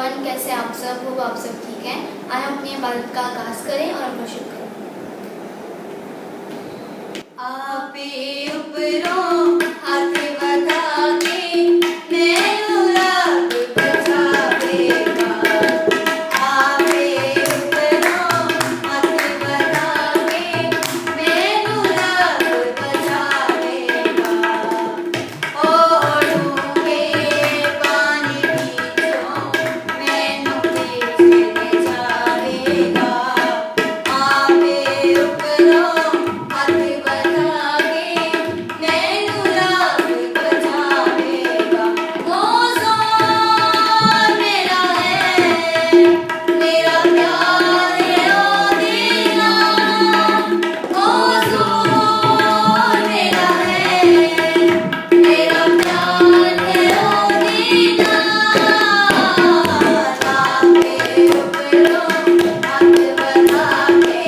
Everyone, कैसे आप सब हो? आप सब ठीक हैं? आइए हम अपनी इबादत का आगाज़ करें और वर्शिप करें। आपे उपरों हाथ बधा के मैनू रब बचावेगा। आपे उपरों हाथ बधा के मैनू रब बचावेगा। ओढ़ूंगे पानी बीचों मैनू खींच ले जावेगा। आपे उपरों हाथ बधा के मैनू रब बचावेगा। मौज़ों मेरा है, मेरा प्यार है ओ दीना। मौज़ों मेरा है, मेरा प्यार है ओ दीना। आपे उपरों हाथ बधा के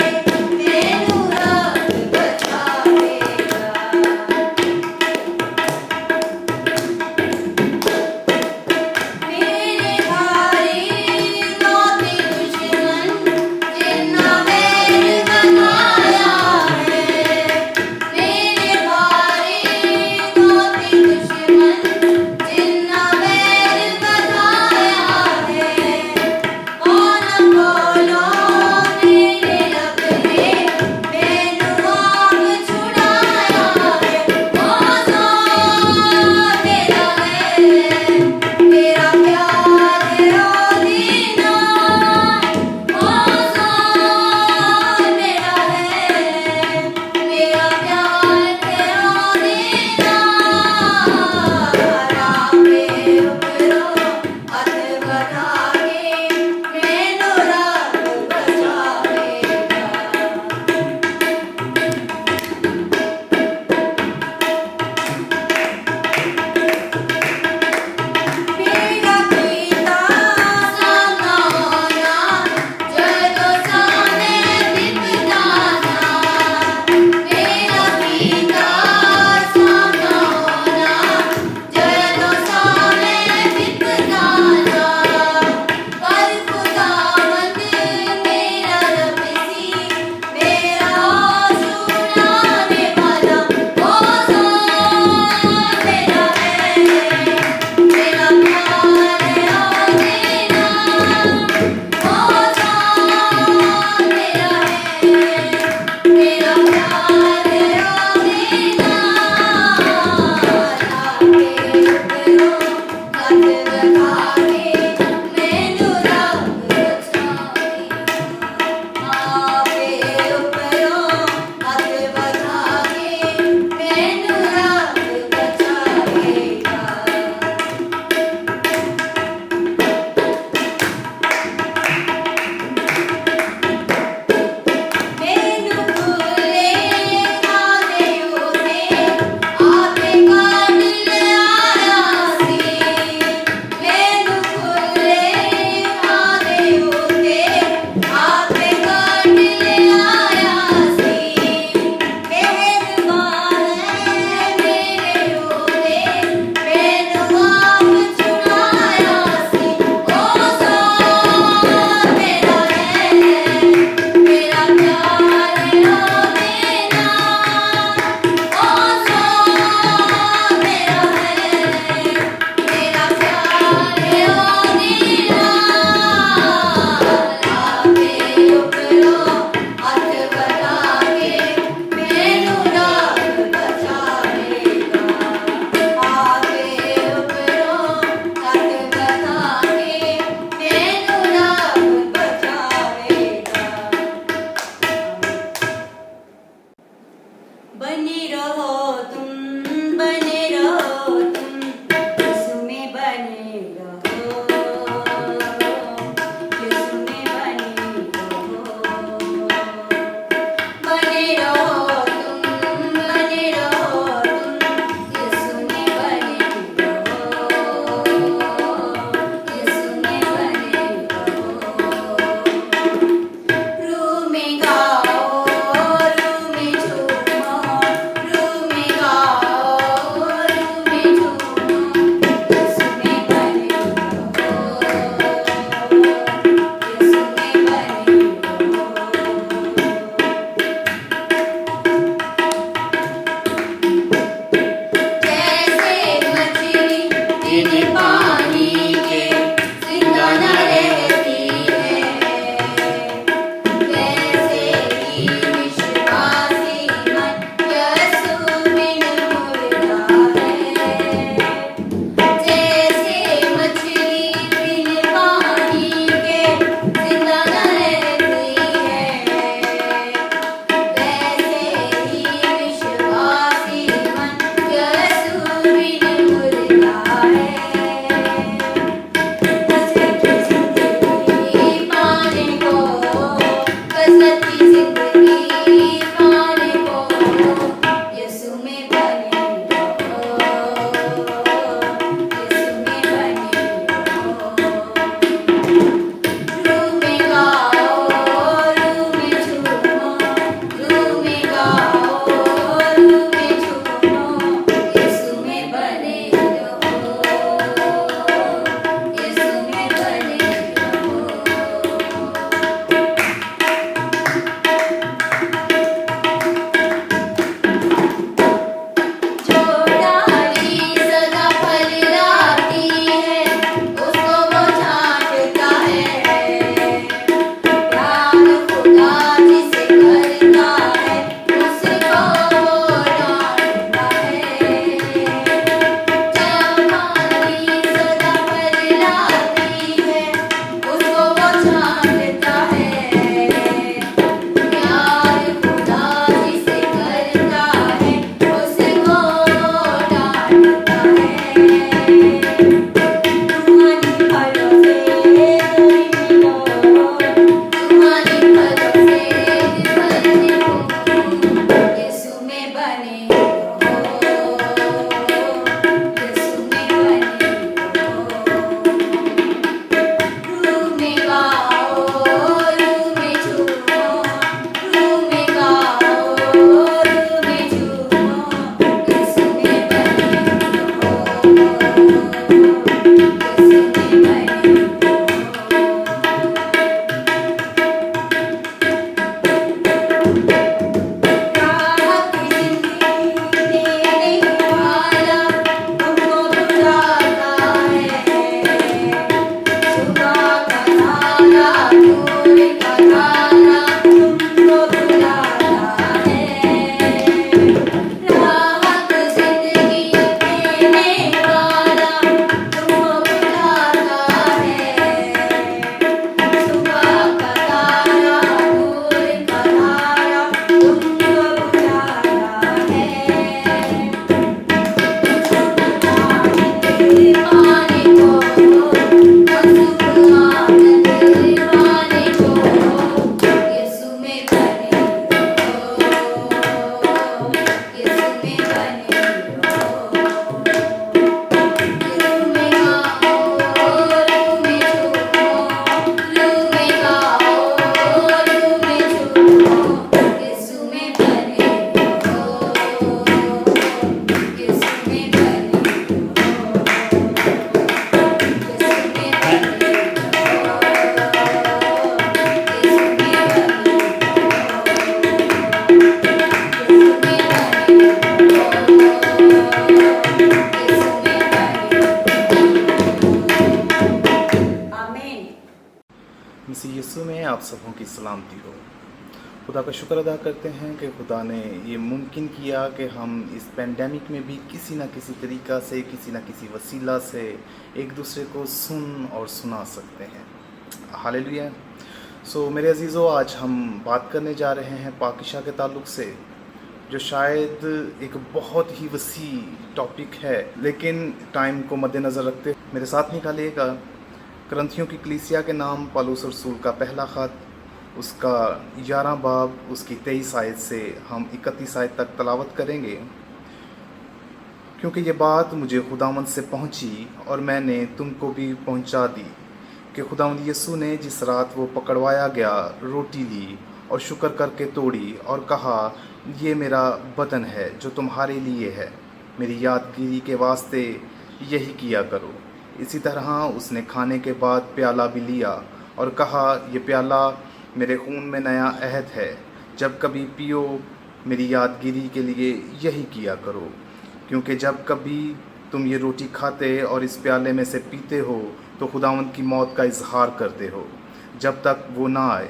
मैनू रब बचावेगा। मेरे भारी मौती दुश्मन जिन्ना बैर बनाया है। मेरे भारी मौती दुश्मन जिन्ना बैर बनाया है। कौन बोलो मेरे रब ने मैनू आप छुड़ाया है। मौज़ों मेरा है, मेरा प्यार है ओ दीना। मौज़ों मेरा है, मेरा प्यार है ओ दीना। आपे उपरों हाथ बधा के मैनू रब बचावेगा। मेरा कीता सामना होना जदों सामने बिपदाना। मेरा कीता सामना होना जदों सामने बिपदाना। पर खुदावंद मेरा रब सी मेरा छुड़ाने वाला। मौज़ों मेरा है, मेरा प्यार है ओ दीना। मौज़ों मेरा है, मेरा प्यार है ओ दीना। आपे उपरों हाथ बधा के मैनू रब बचावेगा। आपे उपरों हाथ बधा के मैनू रब बचावेगा। मैनू भुले खाने उते आपे काट ले आया सी। मैनू भुले खाने उते आपे काट ले आया सी। मेहरबान है मेरे उते मैनू आप छुड़ाया सी। मौज़ों मेरा है, मेरा प्यार है ओ दीना। मौज़ों मेरा है, मेरा प्यार है ओ दीना। आपे उपरों हाथ बधा के मैनू रब बचावेगा। आपे उपरों हाथ बधा के मैनू रब बचावेगा। बने रहो तुम, बने रहो तुम, यीशु में बने रहो। यीशु में बने रहो। बने रहो तुम, बने रहो तुम, यीशु में बने रहो। यीशु में बने रहो। रूह में गाओ, रूह में झूमो, आप सबों की सलामती हो। खुदा का शुक्र अदा करते हैं कि खुदा ने ये मुमकिन किया कि हम इस पैंडेमिक में भी किसी न किसी तरीक़ा से, किसी न किसी वसीला से एक दूसरे को सुन और सुना सकते हैं। हालेलुया। सो मेरे अजीज़ों, आज हम बात करने जा रहे हैं पाकीशा के ताल्लुक़ से, जो शायद एक बहुत ही वसी टॉपिक है, लेकिन टाइम को मद्देनज़र रखते मेरे साथ निकालिएगा करंथियों की कलीसिया के नाम पौलुस रसूल का पहला ख़त, उसका 11 बाब, उसकी 23 आयत से हम 31 आयत तक तलावत करेंगे। क्योंकि ये बात मुझे खुदावंद से पहुंची और मैंने तुमको भी पहुंचा दी कि खुदावंद यीशु ने जिस रात वो पकड़वाया गया रोटी ली और शुक्र करके तोड़ी और कहा, ये मेरा बदन है जो तुम्हारे लिए है, मेरी यादगिरी के वास्ते यही किया करो। इसी तरह उसने खाने के बाद प्याला भी लिया और कहा, ये प्याला मेरे खून में नया अहद है, जब कभी पियो मेरी यादगिरी के लिए यही किया करो। क्योंकि जब कभी तुम ये रोटी खाते और इस प्याले में से पीते हो तो खुदावंद की मौत का इजहार करते हो जब तक वो ना आए।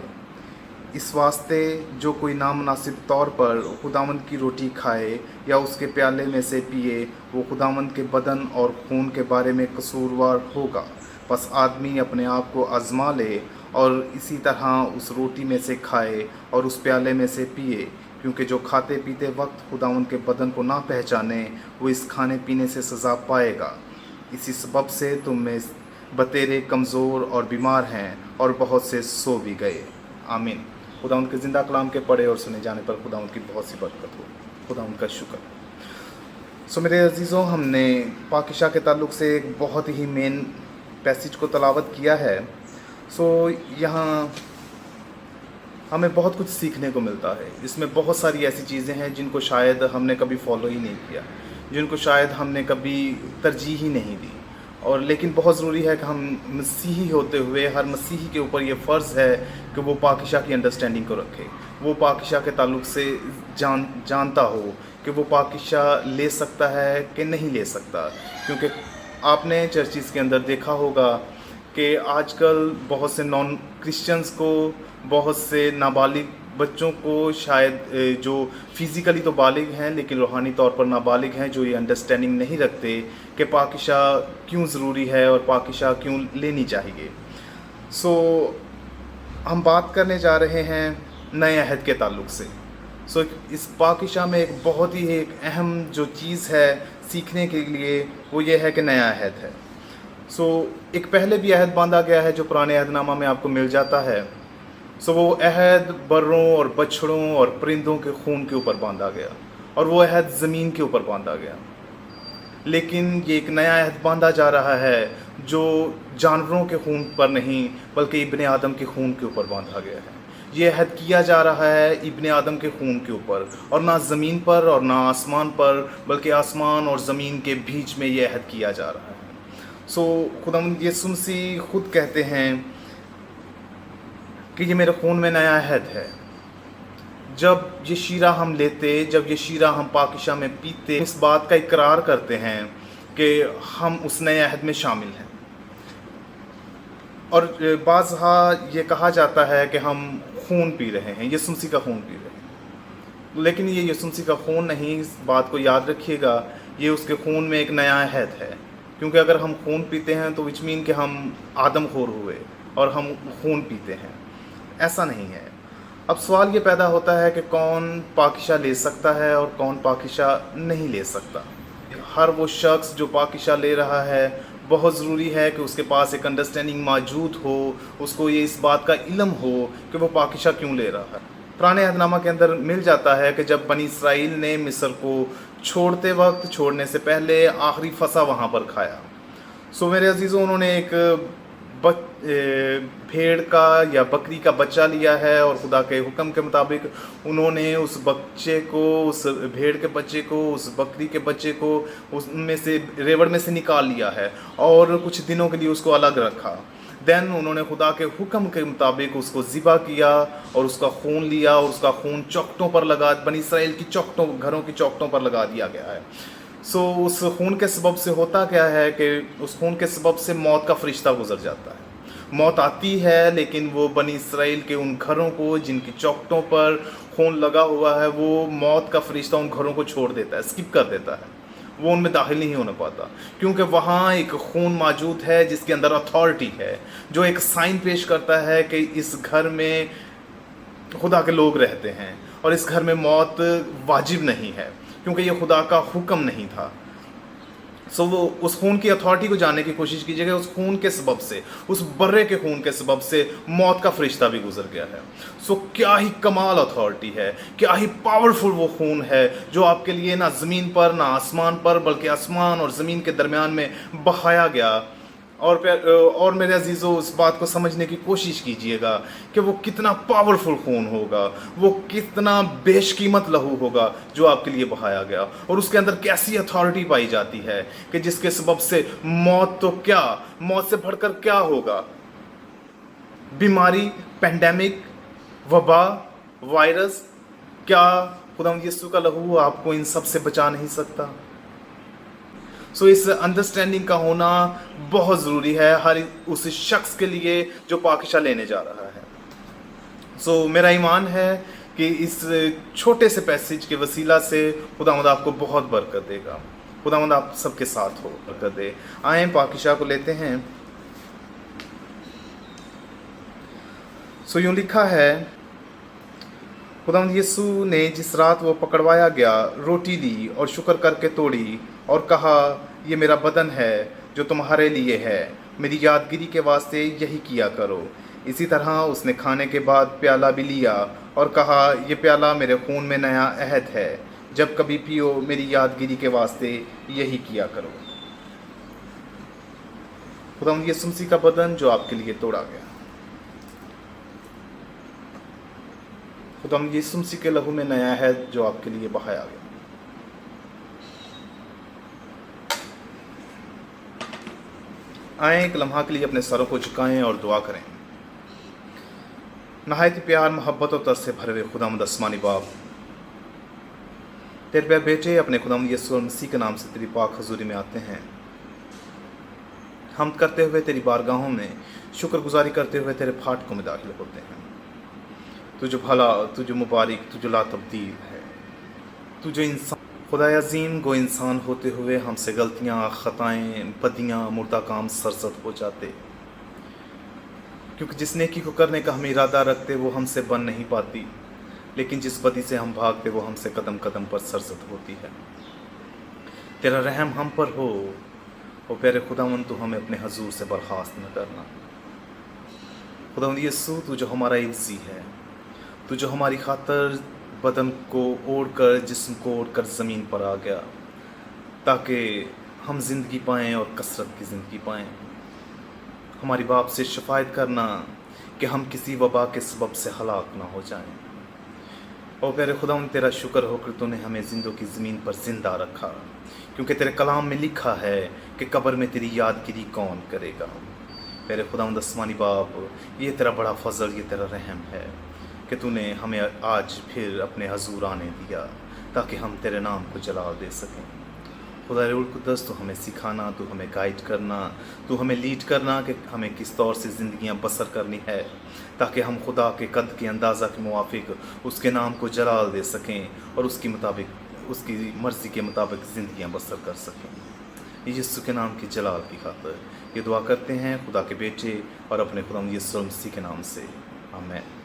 इस वास्ते जो कोई नामुनासिब तौर पर खुदावंद की रोटी खाए या उसके प्याले में से पिए, वो खुदावंद के बदन और खून के बारे में कसूरवार होगा। बस आदमी अपने आप को आजमा ले और इसी तरह उस रोटी में से खाए और उस प्याले में से पिए। क्योंकि जो खाते पीते वक्त खुदावंद के बदन को ना पहचाने, वो इस खाने पीने से सज़ा पाएगा। इसी सबब से तुम में बतेरे कमज़ोर और बीमार हैं और बहुत से सो भी गए। आमीन। खुदावंद के ज़िंदा कलाम के पढ़े और सुने जाने पर खुदावंद की बहुत सी बरकत हो। खुदावंद का शुक्र। सो मेरे अजीज़ों, हमने पाकीशा के ताल्लुक़ से एक बहुत ही मेन पैसेज को तलावत किया है। सो यहाँ हमें बहुत कुछ सीखने को मिलता है। इसमें बहुत सारी ऐसी चीज़ें हैं जिनको शायद हमने कभी फॉलो ही नहीं किया, जिनको शायद हमने कभी तरजीह ही नहीं दी। और लेकिन बहुत ज़रूरी है कि हम मसीही होते हुए हर मसीही के ऊपर ये फ़र्ज़ है कि वो पाकीशा की अंडरस्टैंडिंग को रखे, वो पाकीशा के ताल्लुक़ से जानता हो कि वो पाकीशा ले सकता है कि नहीं ले सकता। क्योंकि आपने चर्चिज़ के अंदर देखा होगा कि आजकल बहुत से नॉन क्रिश्चियंस को, बहुत से नाबालिग बच्चों को, शायद जो फिज़िकली तो बालिग हैं लेकिन रूहानी तौर पर नाबालिग हैं, जो ये अंडरस्टैंडिंग नहीं रखते कि पाकीशा क्यों ज़रूरी है और पाकीशा क्यों लेनी चाहिए। सो हम बात करने जा रहे हैं नए अहद के ताल्लुक़ से। सो इस पाकीशा में एक बहुत ही एक अहम जो चीज़ है सीखने के लिए, वो ये है कि नया अहद है। सो एक पहले भी अहद बांधा गया है जो पुराने अहदनामा में आपको मिल जाता है। सो वो अहद बर्रों और बछड़ों और परिंदों के खून के ऊपर बांधा गया और वो अहद ज़मीन के ऊपर बांधा गया। लेकिन ये एक नया अहद बांधा जा रहा है जो जानवरों के खून पर नहीं बल्कि इब्ने आदम के खून के ऊपर बांधा गया है। ये अहद किया जा रहा है इब्ने आदम के खून के ऊपर, और ना ज़मीन पर और ना आसमान पर, बल्कि आसमान और ज़मीन के बीच में ये अहद किया जा रहा है। सो खुदावंद यीशु मसीह खुद कहते हैं कि ये मेरे खून में नया अहद है। जब ये शीरा हम लेते, जब ये शीरा हम पाकीशा में पीते, इस बात का इकरार करते हैं कि हम उस नए अहद में शामिल हैं। और बाज़हा ये कहा जाता है कि हम खून पी रहे हैं, यीशु मसीह का खून पी रहे हैं। लेकिन ये यीशु मसीह का खून नहीं, इस बात को याद रखिएगा, ये उसके खून में एक नया अहद है। क्योंकि अगर हम खून पीते हैं तो विच मीन कि हम आदमखोर हुए और हम खून पीते हैं, ऐसा नहीं है। अब सवाल ये पैदा होता है कि कौन पाकीशा ले सकता है और कौन पाकीशा नहीं ले सकता। हर वो शख्स जो पाकीशा ले रहा है, बहुत ज़रूरी है कि उसके पास एक अंडरस्टैंडिंग मौजूद हो, उसको ये इस बात का इल्म हो कि वो पाकीशा क्यों ले रहा है। पुराने अहदनामा के अंदर मिल जाता है कि जब बनी इसराइल ने मिस्र को छोड़ते वक्त, छोड़ने से पहले आखिरी फसा वहाँ पर खाया। सो मेरे अजीज़ों, उन्होंने एक भेड़ का या बकरी का बच्चा लिया है और खुदा के हुक्म के मुताबिक उन्होंने उस बच्चे को, उस भेड़ के बच्चे को, उस बकरी के बच्चे को उसमें से, रेवड़ में से निकाल लिया है और कुछ दिनों के लिए उसको अलग रखा। देन उन्होंने खुदा के हुक्म के मुताबिक उसको ज़िबा किया और उसका खून लिया और उसका खून चौखटों पर लगा, बनी इसराइल की चौखटों, घरों की चौखटों पर लगा दिया गया है। सो उस खून के सबब से होता क्या है कि उस खून के सबब से मौत का फरिश्ता गुजर जाता है। موت آتی ہے لیکن وہ بنی اسرائیل کے ان گھروں کو جن کی چوکھٹوں پر خون لگا ہوا ہے، وہ موت کا فرشتہ ان گھروں کو چھوڑ دیتا ہے، اسکپ کر دیتا ہے، وہ ان میں داخل نہیں ہونے پاتا، کیونکہ وہاں ایک خون موجود ہے جس کے اندر اتھارٹی ہے، جو ایک سائن پیش کرتا ہے کہ اس گھر میں خدا کے لوگ رہتے ہیں اور اس گھر میں موت واجب نہیں ہے، کیونکہ یہ خدا کا حکم نہیں تھا۔ وہ اس خون کی اتھارٹی کو جاننے کی کوشش کیجیے گا، اس خون کے سبب سے، اس برے کے خون کے سبب سے موت کا فرشتہ بھی گزر گیا ہے۔ کیا ہی کمال اتھارٹی ہے، کیا ہی پاورفل وہ خون ہے جو آپ کے لیے نہ زمین پر نہ آسمان پر بلکہ آسمان اور زمین کے درمیان میں بہایا گیا۔ اور میرے عزیزو، اس بات کو سمجھنے کی کوشش کیجئے گا کہ وہ کتنا پاورفل خون ہوگا، وہ کتنا بیش قیمت لہو ہوگا جو آپ کے لیے بہایا گیا، اور اس کے اندر کیسی اتھارٹی پائی جاتی ہے کہ جس کے سبب سے موت تو کیا، موت سے بڑھ کر کیا ہوگا، بیماری، پینڈیمک، وبا، وائرس، کیا خداوند یسوع کا لہو آپ کو ان سب سے بچا نہیں سکتا؟ اس انڈرسٹینڈنگ کا ہونا بہت ضروری ہے ہر اس شخص کے لیے جو پاکشاہ لینے جا رہا ہے۔ میرا ایمان ہے کہ اس چھوٹے سے پیسیج کے وسیلہ سے خداوند آپ کو بہت برکت دے گا، خداوند آپ سب کے ساتھ ہو، برکت دے۔ آئیں پاکشاہ کو لیتے ہیں۔ یوں لکھا ہے، خداوند یسوع نے جس رات وہ پکڑوایا گیا روٹی لی اور شکر کر کے توڑی اور کہا، یہ میرا بدن ہے جو تمہارے لیے ہے، میری یادگیری کے واسطے یہی کیا کرو۔ اسی طرح اس نے کھانے کے بعد پیالہ بھی لیا اور کہا، یہ پیالہ میرے خون میں نیا عہد ہے، جب کبھی پیو میری یادگیری کے واسطے یہی کیا کرو۔ خداوند یسوع مسیح کا بدن جو آپ کے لیے توڑا گیا، خداوند یسوع مسیح کے لہو میں نیا عہد جو آپ کے لیے بہایا گیا۔ آئیں ایک لمحہ کے لیے اپنے سروں کو جھکائیں اور دعا کریں۔ نہایت پیار، محبت اور ترس سے بھرے ہوئے خداوند آسمانی باپ، تیرے پیارے بیٹے اپنے خداوند یسوع مسیح کے نام سے تیری پاک حضوری میں آتے ہیں، حمد کرتے ہوئے تیری بارگاہوں میں، شکر گزاری کرتے ہوئے تیرے پھاٹکوں میں داخل ہوتے ہیں۔ تو جو بھلا، تو جو مبارک، تو جو لا تبدیل ہے، تو جو انسان، خدا عظیم گو انسان ہوتے ہوئے ہم سے غلطیاں، خطائیں، بدیاں، مردہ کام سرزد ہو جاتے، کیونکہ جس نیکی کو کرنے کا ہم ارادہ رکھتے وہ ہم سے بن نہیں پاتی، لیکن جس بدی سے ہم بھاگتے وہ ہم سے قدم قدم پر سرزد ہوتی ہے۔ تیرا رحم ہم پر ہو، اور پیارے خداوند تو ہمیں اپنے حضور سے برخاست نہ کرنا۔ خداوند یسوع، تو جو ہمارا عزی ہے، تو جو ہماری خاطر بدن کو اوڑھ کر، جسم کو اوڑھ کر زمین پر آ گیا تاکہ ہم زندگی پائیں اور کثرت کی زندگی پائیں۔ ہماری باپ سے شفاعت کرنا کہ ہم کسی وبا کے سبب سے ہلاک نہ ہو جائیں۔ اور پیارے خداوند، تیرا شکر ہو کہ تو نے ہمیں زندوں کی زمین پر زندہ رکھا، کیونکہ تیرے کلام میں لکھا ہے کہ قبر میں تیری یادگیری کون کرے گا۔ پیارے خداوند آسمانی باپ، یہ تیرا بڑا فضل، یہ تیرا رحم ہے کہ تو نے ہمیں آج پھر اپنے حضور آنے دیا تاکہ ہم تیرے نام کو جلال دے سکیں۔ خدا روح القدس، تو ہمیں سکھانا، تو ہمیں گائیڈ کرنا، تو ہمیں لیڈ کرنا کہ ہمیں کس طور سے زندگیاں بسر کرنی ہے تاکہ ہم خدا کے قد کے اندازہ کے موافق اس کے نام کو جلال دے سکیں اور اس کی مرضی کے مطابق زندگیاں بسر کر سکیں۔ یسوع کے نام کی جلال کی خاطر یہ دعا کرتے ہیں خدا کے بیٹے اور اپنے خداوند یسوع مسیح کے نام سے، آمین۔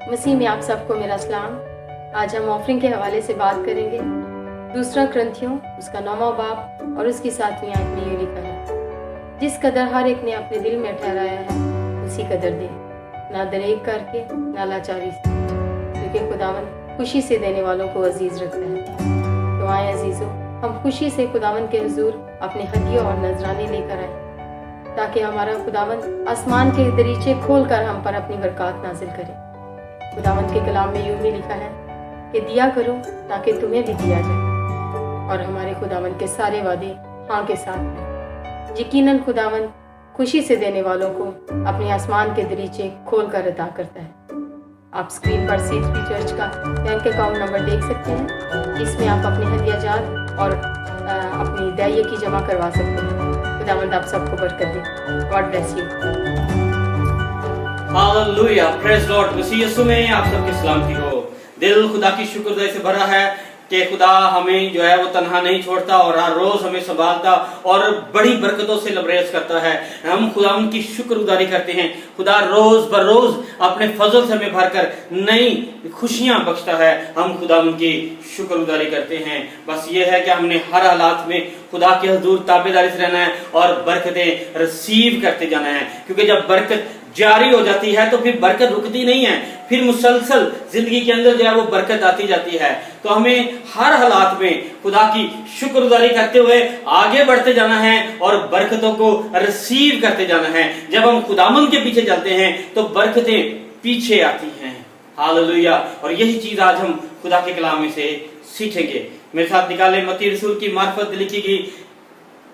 مسیح میں آپ سب کو میرا سلام۔ آج ہم آفرنگ کے حوالے سے بات کریں گے۔ دوسرا کرنتھیوں اس کا 9واں باب اور اس کی 7ویں آیت میں یہ لکھا ہے، جس قدر ہر ایک نے اپنے دل میں ٹھہرایا ہے اسی قدر دے، نہ دریغ کر کے نہ لاچاری سے، کیونکہ خداوند خوشی سے دینے والوں کو عزیز رکھتا ہے۔ تو آئیں عزیزو، ہم خوشی سے خداوند کے حضور اپنے ہدیوں اور نذرانے لے کر آئیں تاکہ ہمارا خداوند آسمان کے دریچے کھول کر ہم پر اپنی برکات نازل کرے۔ خداوند کے کلام میں یوں بھی لکھا ہے کہ دیا کرو تاکہ تمہیں بھی دیا جائے، اور ہمارے خداوند کے سارے وعدے ہاں کے ساتھ ہیں۔ یقیناً خداوند خوشی سے دینے والوں کو اپنے آسمان کے دریچے کھول کر عطا کرتا ہے۔ आप स्क्रीन पर CHP चर्च का बैंक अकाउंट नंबर देख सकते हैं। इसमें आप अपने हदियाजात और अपनी दाइये की जमा करवा सकते हैं। खुदावंद आप सबको बरकत दे। God bless you. Hallelujah, praise Lord. मसीह यीशु में आप सबकी सलामती हो। दिल खुदा की शुक्रगुजारी से भरा है कि खुदा हमें जो है वो तन्हा नहीं छोड़ता और हर रोज हमें संभालता और बड़ी बरकतों से लबरेज करता है। हम खुदा उनकी शुक्रगुजारी करते हैं। खुदा रोज बरोज अपने फजल से हमें भरकर नई खुशियां बख्शता है। हम खुदा उनकी शुक्रगुजारी करते हैं। बस ये है कि हमने हर हालात में खुदा के हुजूर ताबेदारी से रहना है और बरकतें रिसीव करते जाना है, क्योंकि जब बरकत जारी हो जाती है तो फिर बरकत रुकती नहीं है, फिर मुसलसल जिंदगी के अंदर जो है वो बरकत आती जाती है। तो हमें हर हालात में खुदा की शुक्रगुजारी करते हुए आगे बढ़ते जाना है और बरकतों को रिसीव करते जाना है। जब हम खुदामंद के पीछे चलते हैं तो बरकतें पीछे आती हैं। हालेलुया। और यही चीज आज हम खुदा के कलाम में से सीखेंगे। मेरे साथ निकाले मत्ती रसूल की मार्फत लिखी गई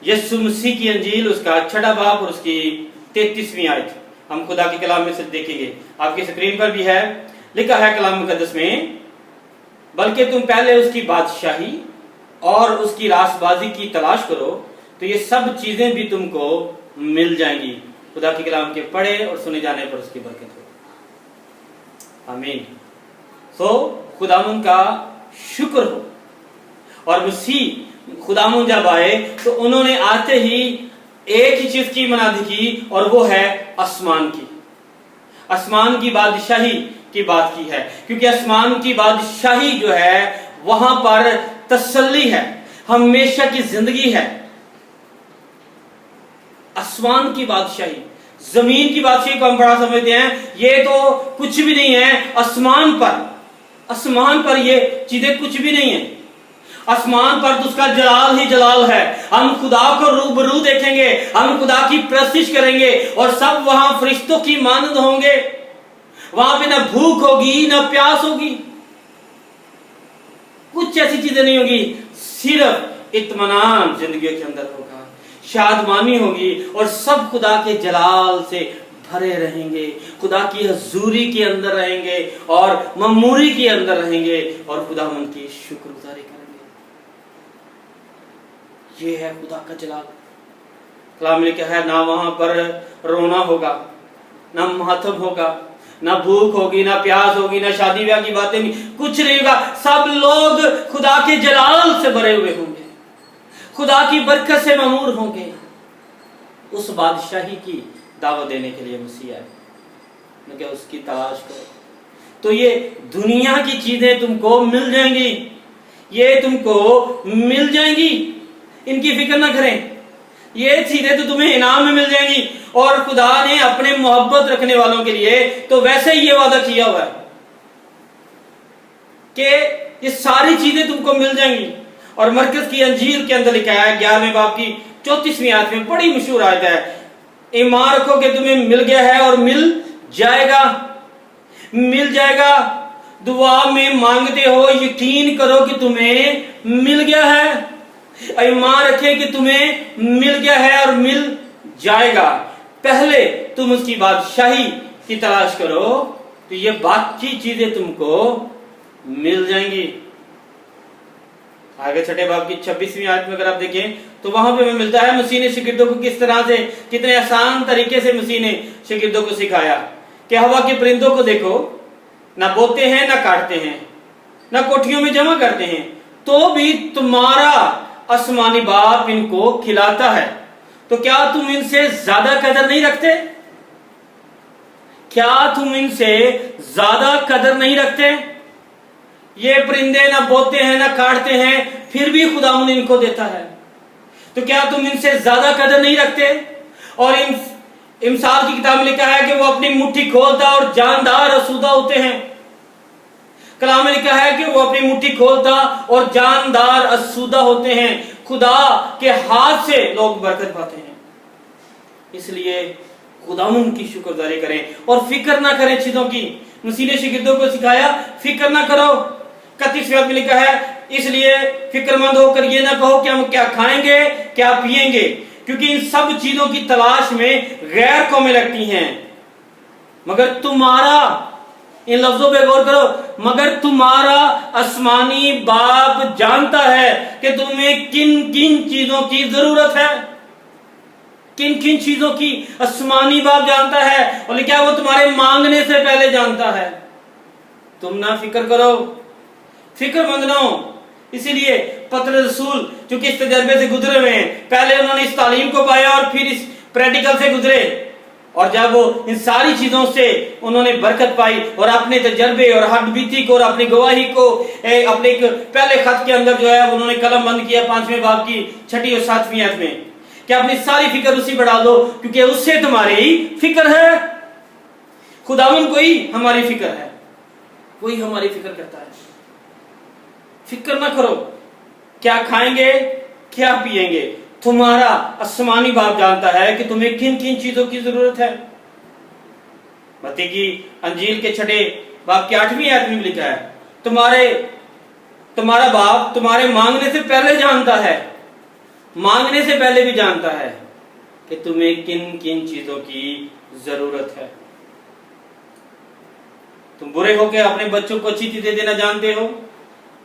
यीशु मसीह की अंजील, उसका 6वां बाब और उसकी 33वीं आयत हम खुदा के कलाम में से देखेंगे। आपकी स्क्रीन पर भी है, लिखा है कलाम मुकद्दस में, बल्कि तुम पहले उसकी बादशाही और उसकी रासबाजी की तलाश करो तो ये सब चीजें भी तुमको मिल जाएंगी। खुदा के कलाम के पढ़े और सुने जाने पर उसकी बरकत हो। आमीन। सो खुदामुन का शुक्र हो। और मसीह खुदामुन जब आए तो उन्होंने आते ही एक ही चीज की मनादी की और वो है आसमान की। आसमान की बादशाही की बात की है, क्योंकि आसमान की बादशाही जो है वहां पर तसल्ली है, हमेशा की जिंदगी है। आसमान की बादशाही, जमीन की बादशाही को हम बड़ा समझते हैं, ये तो कुछ भी नहीं है। आसमान पर ये चीजें कुछ भी नहीं है। आसमान पर तो उसका जलाल ही जलाल है। हम खुदा को रूबरू देखेंगे, हम खुदा की प्रस्तिश करेंगे और सब वहां फरिश्तों की मानद होंगे। वहां पे ना भूख होगी ना प्यास होगी, कुछ ऐसी चीजें नहीं होगी, सिर्फ इत्मीनान जिंदगी के अंदर होगा, शादमानी होगी और सब खुदा के जलाल से भरे रहेंगे, खुदा की हजूरी के अंदर रहेंगे और ममूरी के अंदर रहेंगे और खुदा उनकी शुक्रगुजारी करेंगे। ये है खुदा का जलाल। कलाम में क्या है, ना वहां पर रोना होगा, ना मातम होगा, ना भूख होगी, ना प्यास होगी, ना शादी ब्याह की बातें नहीं, कुछ नहीं होगा। सब लोग खुदा के जलाल से भरे हुए होंगे, खुदा की बरकत से ममूर होंगे। उस बादशाही की दावत देने के लिए मसीह आए, क्या उसकी तलाश करो तो ये दुनिया की चीजें तुमको मिल जाएंगी, ये तुमको मिल जाएंगी, इनकी फिक्र ना करें। ये चीजें तो तुम्हें इनाम में मिल जाएंगी। और खुदा ने अपने मोहब्बत रखने वालों के लिए तो वैसे ही ये वादा किया हुआ है कि ये सारी चीजें तुमको मिल जाएंगी। और मरकज की अंजील के अंदर लिखा है 11वें बाब की 34वीं आयत में, बड़ी मशहूर आयत है, ईमान रखो कि तुम्हें मिल गया है और मिल जाएगा। मिल जाएगा, दुआ में मांगते हो, यकीन करो कि तुम्हें मिल गया है। ईमान रखे कि तुम्हें मिल गया है और मिल जाएगा। पहले तुम उसकी बादशाही की तलाश करो तो ये बाकी चीजें तुमको मिल जाएंगी। आगे 6 बाब की 26वीं आयत में अगर आप देखें तो वहां पे हमें मिलता है मसीह ने शागिर्दों को किस तरह से, कितने आसान तरीके से मसीह ने शागिर्दों को सिखाया कि हवा के परिंदों को देखो, ना बोते हैं ना काटते हैं ना कोठियों में जमा करते हैं, तो भी तुम्हारा आसमानी बाप इनको खिलाता है, तो क्या तुम इनसे ज्यादा कदर नहीं रखते? क्या तुम इनसे ज्यादा कदर नहीं रखते? ये परिंदे ना बोते हैं ना काटते हैं, फिर भी खुदा इनको देता है, तो क्या तुम इनसे ज्यादा कदर नहीं रखते? और इमसाल की किताब में लिखा है कि वो अपनी मुट्ठी खोलता और जानदार रसूदा होते हैं। कलाम में लिखा है कि वो अपनी मुट्ठी खोलता और जानदार असूदा होते हैं। खुदा के हाथ से लोग बरकत पाते हैं। इसलिए खुदावंद की शुक्रगुजारी करें और फिक्र ना करें चीजों की। मसीह ने शागिर्दों को सिखाया, फिक्र ना करो। 31वें आयत में लिखा है, इसलिए फिक्रमंद होकर ये ना कहो कि हम क्या खाएंगे क्या पिएंगे, क्योंकि इन सब चीजों की तलाश में गैर कौमें लगती हैं, मगर तुम्हारा ان لفظوں پہ غور کرو، مگر تمہارا آسمانی باپ جانتا ہے کہ تمہیں کن کن چیزوں کی ضرورت ہے، کن کن چیزوں کی آسمانی باپ جانتا ہے، اور کیا وہ تمہارے مانگنے سے پہلے جانتا ہے۔ تم نہ فکر کرو، فکر مند نہ ہو۔ اسی لیے پترس رسول چونکہ اس تجربے سے گزرے ہوئے ہیں، پہلے انہوں نے اس تعلیم کو پایا اور پھر اس پریکٹیکل سے گزرے، اور جب وہ ان ساری چیزوں سے انہوں نے برکت پائی اور اپنے تجربے اور ہڈ بیتی کو اور اپنی گواہی کو اپنے ایک پہلے خط کے اندر جو ہے انہوں نے قلم بند کیا 5ویں باب کی 6 اور 7ویں آیت میں کہ اپنی ساری فکر اسی پر ڈال دو کیونکہ اس سے تمہاری فکر ہے۔ خداوند کو ہی ہماری فکر ہے، وہی ہماری فکر کرتا ہے۔ فکر نہ کرو کیا کھائیں گے کیا پیئیں گے، تمہارا آسمانی باپ جانتا ہے کہ تمہیں کن کن چیزوں کی ضرورت ہے۔ متی کی انجیل کے 6 باب کی 8ویں آیت میں لکھا ہے تمہارا باپ تمہارے مانگنے سے پہلے جانتا ہے، مانگنے سے پہلے بھی جانتا ہے کہ تمہیں کن کن چیزوں کی ضرورت ہے۔ تم برے ہو کے اپنے بچوں کو اچھی چیزیں دینا جانتے ہو،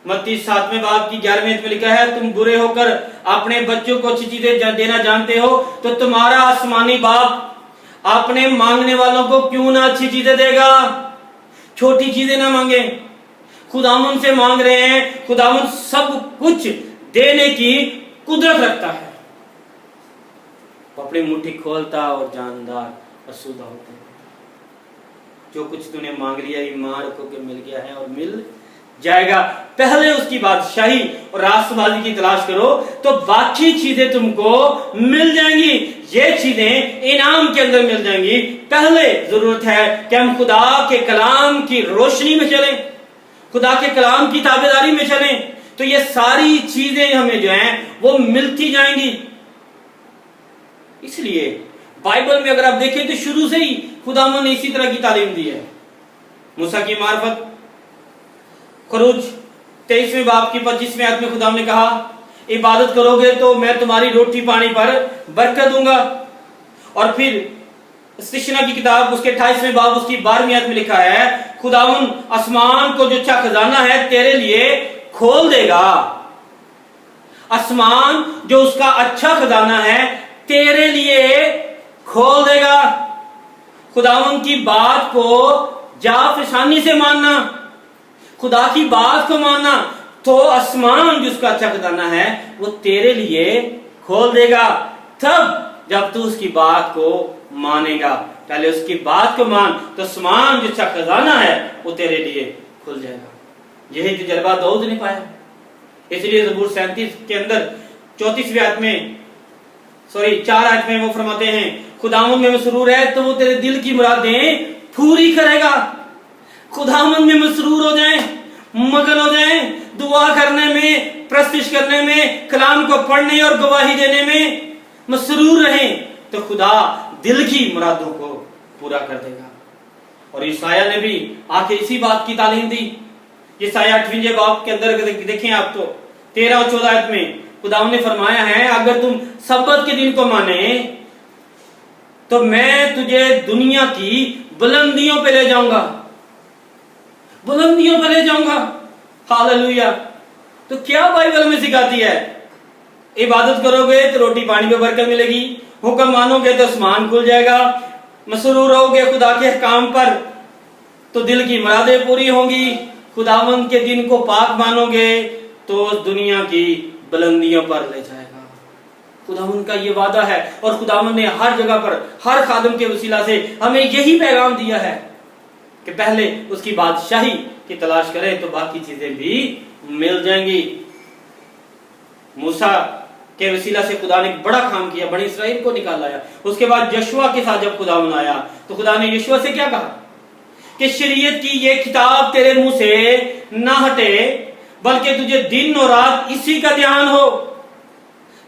متی 7ویں باب کی 11ویں آیت میں لکھا ہے تم برے ہو کر اپنے بچوں کو اچھی چیزیں دینا جانتے ہو تو تمہارا آسمانی باپ اپنے مانگنے والوں کو کیوں نہ اچھی چیزیں دے گا۔ چھوٹی چیزیں نہ مانگیں، خداوند سے مانگ رہے ہیں، خداوند سب کچھ دینے کی قدرت رکھتا ہے، وہ اپنی مٹھی کھولتا اور جاندار آسودہ ہوتا ہے۔ جو کچھ تو نے مانگ لیا ایمان رکھو کہ مل گیا ہے اور مل جائے گا۔ پہلے اس کی بادشاہی اور راست بازی کی تلاش کرو تو باقی چیزیں تم کو مل جائیں گی، یہ چیزیں انعام کے اندر مل جائیں گی۔ پہلے ضرورت ہے کہ ہم خدا کے کلام کی روشنی میں چلیں، خدا کے کلام کی تابعداری میں چلیں، تو یہ ساری چیزیں ہمیں جو ہیں وہ ملتی جائیں گی۔ اس لیے بائبل میں اگر آپ دیکھیں تو شروع سے ہی خداوند نے اسی طرح کی تعلیم دی ہے۔ موسیٰ کی معرفت خروج 23ویں باب کی 25ویں آیت میں خدا نے کہا عبادت کرو گے تو میں تمہاری روٹی پانی پر برکت دوں گا، اور پھر استشنا کی کتاب اس کے 28ویں باب اس کی 12ویں آیت میں لکھا ہے خداوند آسمان کو جو اچھا خزانہ ہے تیرے لیے کھول دے گا، آسمان جو اس کا اچھا خزانہ ہے تیرے لیے کھول دے گا۔ خداوند کی بات کو جا فشانی سے ماننا، خدا کی بات کو ماننا، تو آسمان جو اس کا اچھا خزانہ ہے وہ تیرے لیے کھول دے گا۔ تب جب تو اس کی بات کو مانے گا، پہلے اس کی بات کو مان تو آسمان جو اچھا خزانہ ہے وہ تیرے لیے کھل جائے گا۔ یہی تجربہ داؤد نے پایا، اس لیے زبور 37 کے اندر 34ویں آیت میں 4 آیت میں وہ فرماتے ہیں خداوند میں مسرور ہے تو وہ تیرے دل کی مرادیں پوری کرے گا۔ خداوند میں مسرور ہو جائیں، مگن ہو جائیں، دعا کرنے میں، پرستش کرنے میں، کلام کو پڑھنے اور گواہی دینے میں مسرور رہیں تو خدا دل کی مرادوں کو پورا کر دے گا۔ اور یسایہ نے بھی آ کے اسی بات کی تعلیم دی۔ یسایہ 8ویں باب کے اندر دیکھیں آپ تو 13 اور 14 آیت میں خداوند نے فرمایا ہے اگر تم سبت کے دن کو مانے تو میں تجھے دنیا کی بلندیوں پہ لے جاؤں گا، بلندیوں پہ لے جاؤں گا۔ ہاللویا۔ تو کیا بائبل میں سکھاتی ہے؟ عبادت کرو گے تو روٹی پانی پہ برکت ملے گی، حکم مانو گے تو آسمان کھل جائے گا، مسرور رہو گے خدا کے احکام پر تو دل کی مرادیں پوری ہوں گی، خداوند کے دن کو پاک مانو گے تو دنیا کی بلندیوں پر لے جائے گا۔ خداوند کا یہ وعدہ ہے، اور خداوند نے ہر جگہ پر ہر خادم کے وسیلہ سے ہمیں یہی پیغام دیا ہے کہ پہلے اس کی بادشاہی کی تلاش کریں تو باقی چیزیں بھی مل جائیں گی۔ موسیٰ کے وسیلہ سے خدا نے بڑا کام کیا، بنی اسرائیل کو نکال لایا۔ اس کے بعد یشوع کے ساتھ جب خداوند آیا تو خدا نے یشوع سے کیا کہا کہ شریعت کی یہ کتاب تیرے منہ سے نہ ہٹے بلکہ تجھے دن اور رات اسی کا دھیان ہو،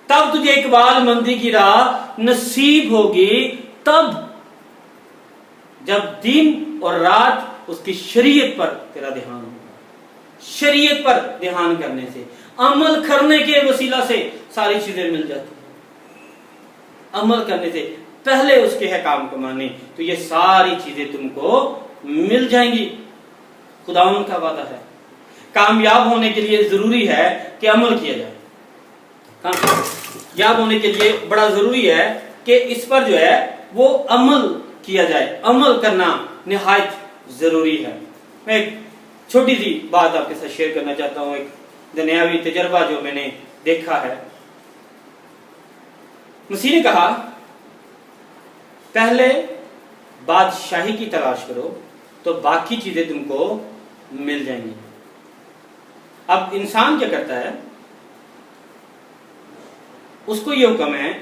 تب تجھے اقبال مندی کی راہ نصیب ہوگی۔ تب جب دن اور رات اس کی شریعت پر تیرا دھیان ہوگا، شریعت پر دھیان کرنے سے، عمل کرنے کے وسیلہ سے ساری چیزیں مل جاتی ہیں۔ عمل کرنے سے پہلے اس کے احکام کو مانے تو یہ ساری چیزیں تم کو مل جائیں گی۔ खुदावन का वादा है। कामयाब होने के लिए जरूरी है कि अमल किया जाए। कामयाब होने के लिए बड़ा जरूरी है कि इस पर जो है वो अमल किया जाए। अमल करना निहायत जरूरी है। मैं एक छोटी सी बात आपके साथ शेयर करना चाहता हूँ, एक दुनियावी तजर्बा जो मैंने देखा है। मसीह ने कहा, पहले बादशाही की तलाश करो तो बाकी चीजें तुमको मिल जाएंगी। अब इंसान क्या करता है, उसको ये हुक्म है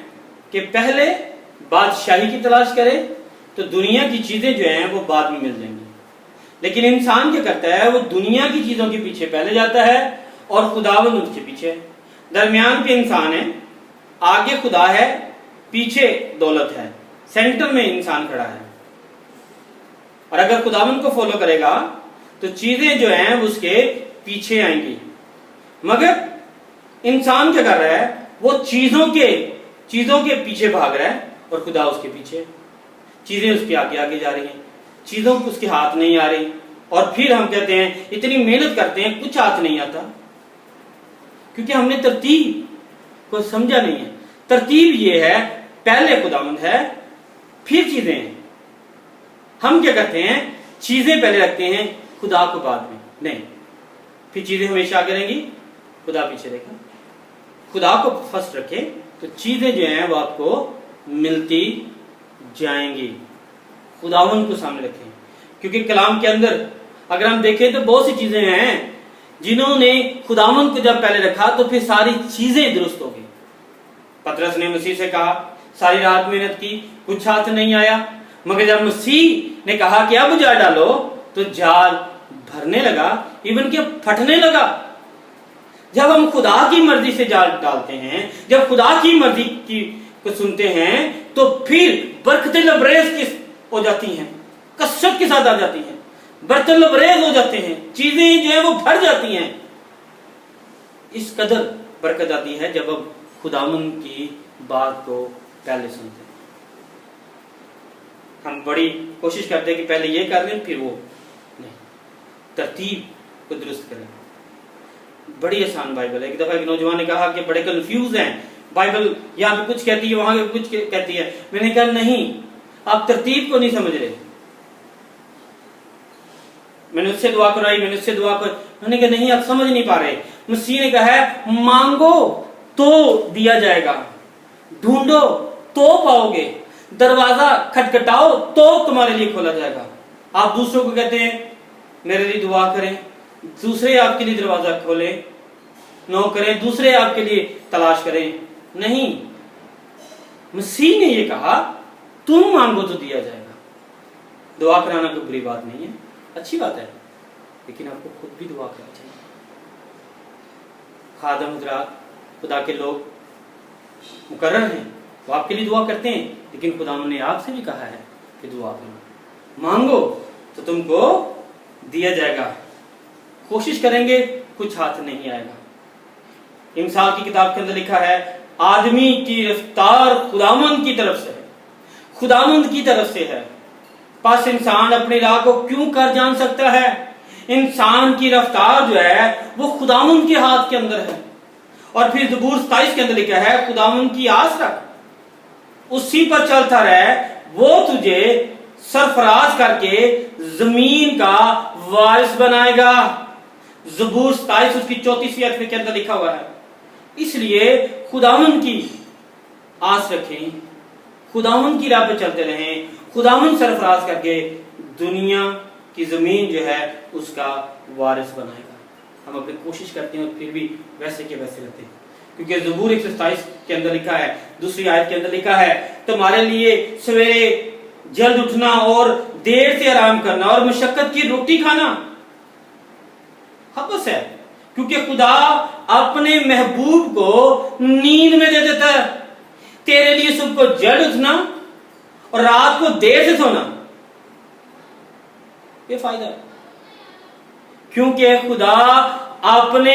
कि पहले बादशाही की तलाश करे तो दुनिया की चीजें जो हैं वो बाद में मिल जाएंगी। लेकिन इंसान क्या करता है, वो दुनिया की चीजों के पीछे पहले जाता है और खुदावंद उसके पीछे। दरमियान पे इंसान है, आगे खुदा है, पीछे दौलत है, सेंटर में इंसान खड़ा है। और अगर खुदावंद को फॉलो करेगा तो चीजें जो हैं उसके पीछे आएंगी। मगर इंसान क्या कर रहा है, वो चीजों के पीछे भाग रहा है और खुदा उसके पीछे। चीजें उसके आगे आगे जा रही हैं, चीजों उसके हाथ नहीं आ रही। और फिर हम कहते हैं इतनी मेहनत करते हैं, कुछ हाथ नहीं आता, क्योंकि हमने तरतीब को समझा नहीं है। तरतीब ये है, पहले खुदावंद है फिर चीजें हैं। हम क्या करते हैं, चीजें पहले रखते हैं, खुदा को बाद में। नहीं, फिर चीजें हमेशा आगे रहेंगी, खुदा पीछे रहेगा। खुदा को फर्स्ट रखें तो चीजें जो हैं वो आपको मिलती जाएंगी। खुदावंद को सामने रखें, क्योंकि कलाम के अंदर अगर हम देखें तो बहुत सी चीजें हैं जिन्होंने खुदावंद को जब पहले रखा तो फिर सारी चीजें दुरुस्त हो गई। पतरस ने मसीह से कहा, सारी रात मेहनत की, कुछ हाथ नहीं आया। मगर जब मसीह ने कहा कि अब जाल डालो तो जाल भरने लगा, इवन कि फटने लगा। जब हम खुदा की मर्जी से जाल डालते हैं, जब खुदा की मर्जी की को सुनते हैं, तो फिर बरकतें लबरेज हो जाती हैं, कसरत के साथ आ जाती हैं, बर्तन लबरेज हो जाते हैं, चीजें जो है वो भर जाती हैं। इस कदर बरकत आती है जब हम खुदावंद की बात को पहले सुनते हैं। हम बड़ी कोशिश करते हैं कि पहले ये कर लें फिर वो, नहीं, तरतीब को दुरुस्त करें। बड़ी आसान बाइबल है। एक दफा एक नौजवान ने कहा कि बड़े कंफ्यूज हैं, बाइबल यहाँ पे कुछ कहती है, वहां पे कुछ कहती है। मैंने कहा नहीं, आप तरतीब को नहीं समझ रहे। मैंने उससे दुआ कराई, मैंने कहा नहीं, आप समझ नहीं पा रहे। मसीह ने कहा है, मांगो तो दिया जाएगा, ढूंढो तो पाओगे, दरवाजा खटखटाओ तो तुम्हारे लिए खोला जाएगा। आप दूसरों को कहते हैं मेरे लिए दुआ करें, दूसरे आपके लिए दरवाजा खोलें, नो करें, दूसरे आपके लिए तलाश करें। नहीं, मसीह ने ये कहा तुम मांगो तो दिया जाएगा। दुआ कराना कोई बुरी बात नहीं है, अच्छी बात है, लेकिन आपको खुद भी दुआ करनी चाहिए। खादम हजरात, खुदा के लोग मुकर्रर हैं, वो आपके लिए दुआ करते हैं, लेकिन खुदा ने आपसे भी कहा है कि दुआ करो, मांगो तो तुमको दिया जाएगा। कोशिश करेंगे, कुछ हाथ नहीं आएगा। इमसाल की किताब के अंदर लिखा है, आदमी की रफ्तार खुदावंद की तरफ से है, खुदावंद की तरफ से है। पास इंसान अपनी राह को क्यों कर जान सकता है? इंसान की रफ्तार जो है वो खुदावंद के हाथ के अंदर है। और फिर ज़बूर 27 के अंदर लिखा है, खुदावंद की आस रख, उसी पर चलता रहे, वो तुझे सरफराज करके जमीन का वारिस बनाएगा। ज़बूर 27 उसकी 34वीं आयत के अंदर लिखा हुआ है। इसलिए खुदावंद की आस रखें, खुदावंद की राह पे चलते रहें, खुदावंद सरफराज करके दुनिया की जमीन जो है उसका वारिस बनाएगा। हम अपनी कोशिश करते हैं और फिर भी वैसे के वैसे रहते हैं, क्योंकि ज़बूर 127 के अंदर लिखा है, दूसरी आयत के अंदर लिखा है, तुम्हारे लिए सवेरे जल्द उठना और देर से आराम करना और मशक्कत की रोटी खाना हबस है, क्योंकि खुदा अपने महबूब को नींद में दे देता है। तेरे लिए सुबह को जल्द उठना और रात को देर से सोना, ये फायदा है, क्योंकि खुदा अपने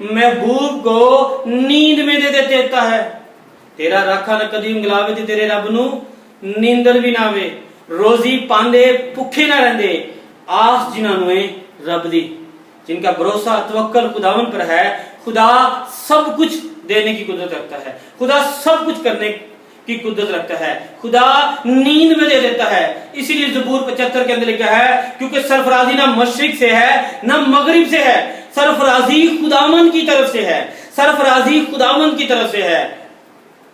महबूब को नींद में दे देता है। तेरा राखा न कदी उंगलावे ते तेरे रब नू नींदर भी ना आवे, रोजी पांदे भुखे ना रहंदे, आस जिन्हां नूं रब दी, जिनका भरोसा तवक्कल खुदावन पर है, खुदा सब कुछ देने की कुदरत रखता है, खुदा सब कुछ करने की कुदरत रखता है, खुदा नींद में दे देता है। इसीलिए ज़बूर 75 के अंदर लिखा है, क्योंकि सरफराजी ना मशरिक से है ना मगरिब से है, सरफराजी खुदावन की तरफ से है, सरफराजी खुदावन की तरफ से है।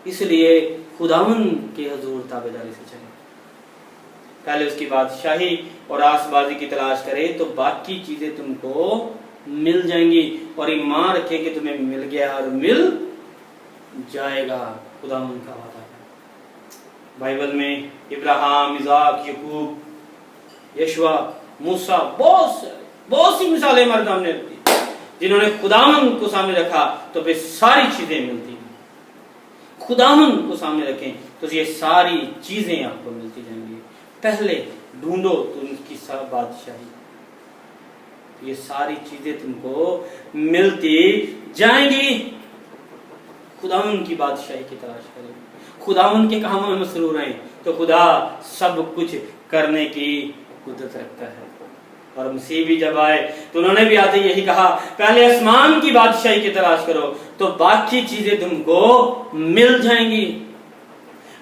इसलिए खुदावन के हुजूर ताबेदारी से चले, पहले उसकी बादशाही और आसबाजी की तलाश करे तो बाकी चीजें तुमको मिल जाएंगी, और ईमान रखे कि तुम्हें मिल गया और मिल जाएगा। खुदावन का वादा है। बाइबल में इब्राहिम, इज़ाक, याकूब, यशवा, मूसा, बहुत सी मिसालें हमारे सामने रखी, जिन्होंने खुदावन को सामने रखा तो फिर सारी चीजें मिलती हैं। खुदावन को सामने रखें तो ये सारी चीजें आपको मिलती जाएंगी। पहले ढूंढो तुम उसकी सब बादशाही, ये सारी चीजें तुमको मिलती जाएंगी। खुदावन की बादशाही की तलाश करें, खुदावन के कामों में मसरूर रहें तो खुदा सब कुछ करने की कुदरत रखता है। और मसीह भी जब आए तो उन्होंने भी आते यही कहा, पहले आसमान की बादशाही की तलाश करो तो बाकी चीजें तुमको मिल जाएंगी,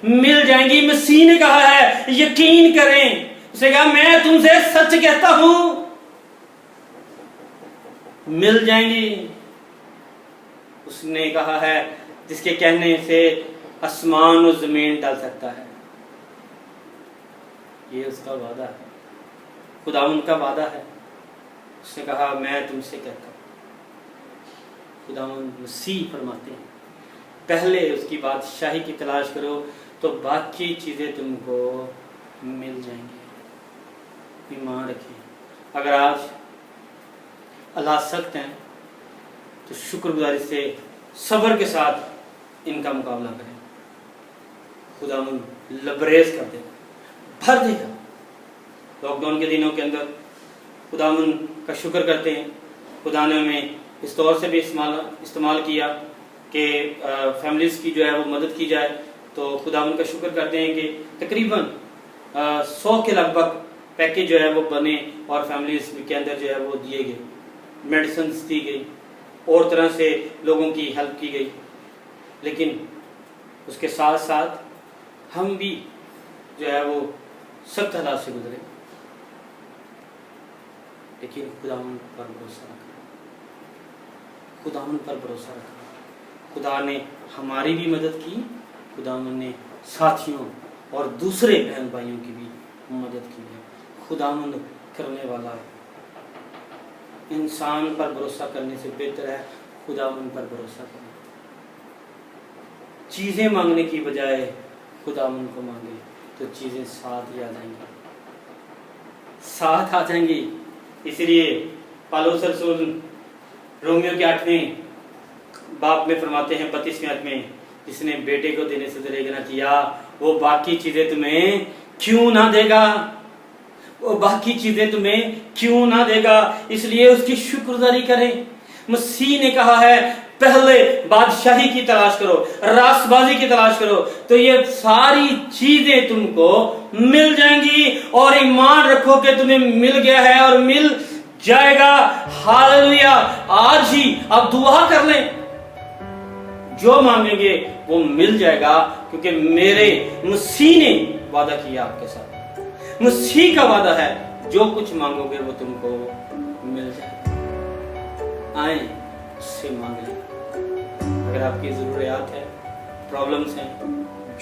मिल जाएंगी। मसीह ने कहा है यकीन करें, उसने कहा मैं तुमसे सच कहता हूं मिल जाएंगी। उसने कहा है जिसके कहने से आसमान और जमीन टल सकता है, ये उसका वादा है, खुदा उनका वादा है। उसने कहा मैं तुमसे कहता हूं, खुदावंद मसीह फरमाते हैं पहले उसकी बादशाही की तलाश करो तो बाकी चीजें तुमको मिल जाएंगी। ईमान रखें, अगर आज अल्लाह सख्त हैं तो शुक्रगुजारी से सब्र के साथ इनका मुकाबला करें। खुदावंद लबरेज कर देगा, भर देगा। लॉकडाउन के दिनों के अंदर खुदावंद का शुक्र करते हैं, खुदा ने हमें इस तौर से भी इस्तेमाल किया कि फैमिलीज की जो है वो मदद की जाए। तो खुदावंद का शुक्र करते हैं कि तकरीबन 100 के लगभग पैकेज जो है वो बने और फैमिलीज के अंदर जो है वो दिए गए, मेडिसिन दी गई और तरह से लोगों की हेल्प की गई। लेकिन उसके साथ साथ हम भी जो है वो सख्त हालात से गुजरे, लेकिन खुदावंद पर भरोसा रखा, खुदावंद पर भरोसा रखा। खुदा ने हमारी भी मदद की, खुदावंद ने साथियों और दूसरे बहन भाइयों की भी मदद की है। खुदावंद करने वाला है। इंसान पर भरोसा करने से बेहतर है खुदावंद पर भरोसा करना। चीजें मांगने की बजाय खुदावंद को मांगे तो चीजें साथ ही आ जाएंगी, साथ आ जाएंगी। इसलिए पौलुस रसूल रोमियो के 8वें बाब में फरमाते हैं 32वें आयत में, जिसने बेटे को देने से दरेग ना किया वो बाकी चीजें तुम्हें क्यों ना देगा, वो बाकी चीजें तुम्हें क्यों ना देगा। इसलिए उसकी शुक्रगुजारी करें। मसीह ने कहा है पहले बादशाही की तलाश करो, रासबाजी की तलाश करो तो ये सारी चीजें तुमको मिल जाएंगी। और ईमान रखो कि तुम्हें मिल गया है और मिल जाएगा। हालेलुया। आज ही आप दुआ कर लें, जो मांगेंगे वो मिल जाएगा, क्योंकि मेरे मसीह ने वादा किया आपके साथ। मसीह का वादा है जो कुछ मांगोगे वो तुमको मिल जाएगा। आए उससे मांग लें। अगर आपकी जरूरियात है, प्रॉब्लम्स हैं,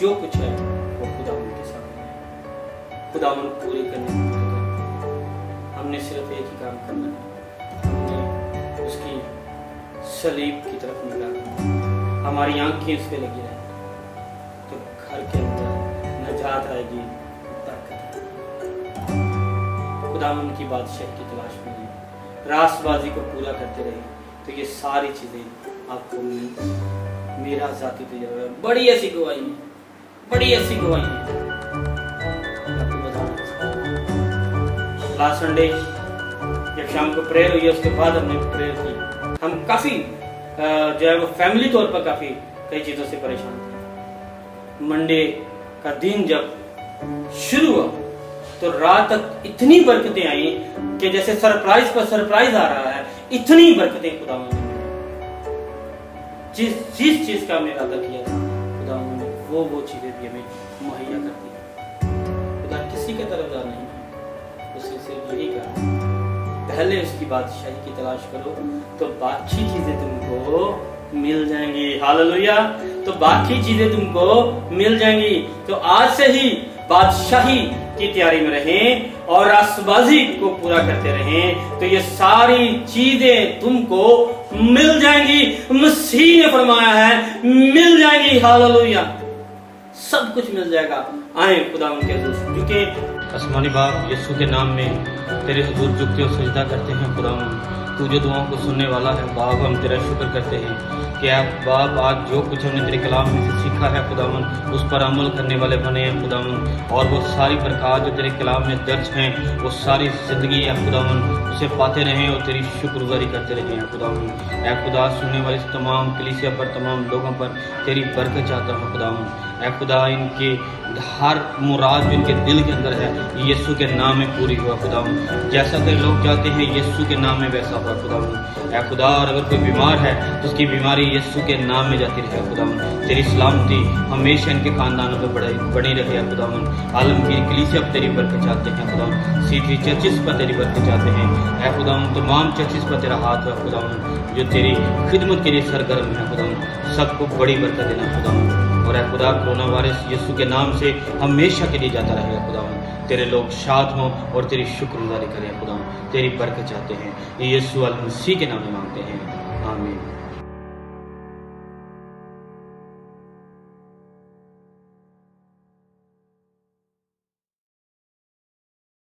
जो कुछ है वो खुदावंद के सामने है, खुदावंद पूरी करने की मदद है। हमने सिर्फ एक ही काम करना है, हमने उसकी सलीब की तरफ निगाह करना है। हमारी आंखें उस पर लगी रहें तो घर के अंदर नजात आएगी, बरकत आएगी। खुदावंद की बादशाही की तलाश में रहिए, रासबाजी को पूरा करते रहिए तो ये सारी चीजें आपको मिलेंगी। मेरा जाती तजुर्बा है, बड़ी ऐसी गवाही है, बड़ी ऐसी गवाही है आपको बताना। लास्ट संडे जब शाम को प्रेयर हुई, उसके बाद हमने प्रेयर की। हम काफी जो है वो फैमिली तौर पर काफी कई चीजों से परेशान थे। मंडे का दिन जब शुरू हुआ तो रात तक इतनी बरकतें आई कि जैसे सरप्राइज पर सरप्राइज आ रहा है, इतनी बरकतें खुदावंद ने जिस चीज का हमने इरादा किया था खुदावंद ने वो चीजें भी हमें मुहैया कर दी। खुदा किसी के तरफदार नहीं है, उसने सिर्फ यही कहा पहले उसकी बादशाही की तलाश करो तो बाकी चीजें तुमको मिल जाएंगी। हालेलुया। तो बाकी चीजें तुमको मिल जाएंगी। तो आज से ही बादशाही की तैयारी में रहें और रास्तबाजी को पूरा करते रहें, तो ये सारी चीजें तुमको मिल जाएंगी। मसीह ने फरमाया है मिल जाएंगी। हालेलुया। सब कुछ मिल जाएगा। आए खुदा उनके हुजूर, क्योंकि आसमानी बाप यीशु के नाम में तेरे हुजूर झुकते और सजदा करते हैं। खुदा तू जो दुआओं को सुनने वाला है बाप, हम तेरा शुक्र करते हैं कि आप बाप आज जो कुछ हमने तेरे कलाम में से सीखा है खुदावन, उस पर अमल करने वाले बने हैं खुदावन, और वो सारी प्रकार जो तेरे कलाम में दर्ज हैं वो सारी जिंदगी है खुदावन उसे पाते रहें और तेरी शुक्रगुजारी करते रहें खुदावन। ऐ खुदा सुनने वाले तमाम कलीसिया पर, तमाम लोगों पर तेरी बरकत चाहता हूँ खुदावन। ऐ खुदा इनकी हर मुराद जो इनके दिल के अंदर है यीशु के नाम में पूरी हुआ खुदावन। जैसा तेरे लोग चाहते हैं यीशु के नाम में वैसा हुआ खुदावन। ऐ खुदा और अगर कोई बीमार है तो उसकी बीमारी यीशु के नाम में जाती रहे खुदावन। तेरी सलामती हमेशा इनके खानदानों पर बनी रहे खुदावन। आलमगीर कलीसिया पर तेरी बरकत चाहते हैं खुदावन। सीधी चर्चिस पर तेरी बरकत चाहते हैं ऐ खुदावन। तमाम चर्चिस पर तेरा हाथ है खुदावन जो तेरी खिदमत के लिए सरगर्म है खुदावन। सबको बड़ी बरकत देना खुदावन। और ऐ खुदा कोरोना वायरस यीशु के नाम से हमेशा के लिए जाता रहेगा खुदावन। तेरे लोग शाद हों और तेरी शुक्रगुजारी करें खुदावन। तेरी बरकत चाहते हैं यीशु मसीह के नाम में मांगते हैं, आमीन।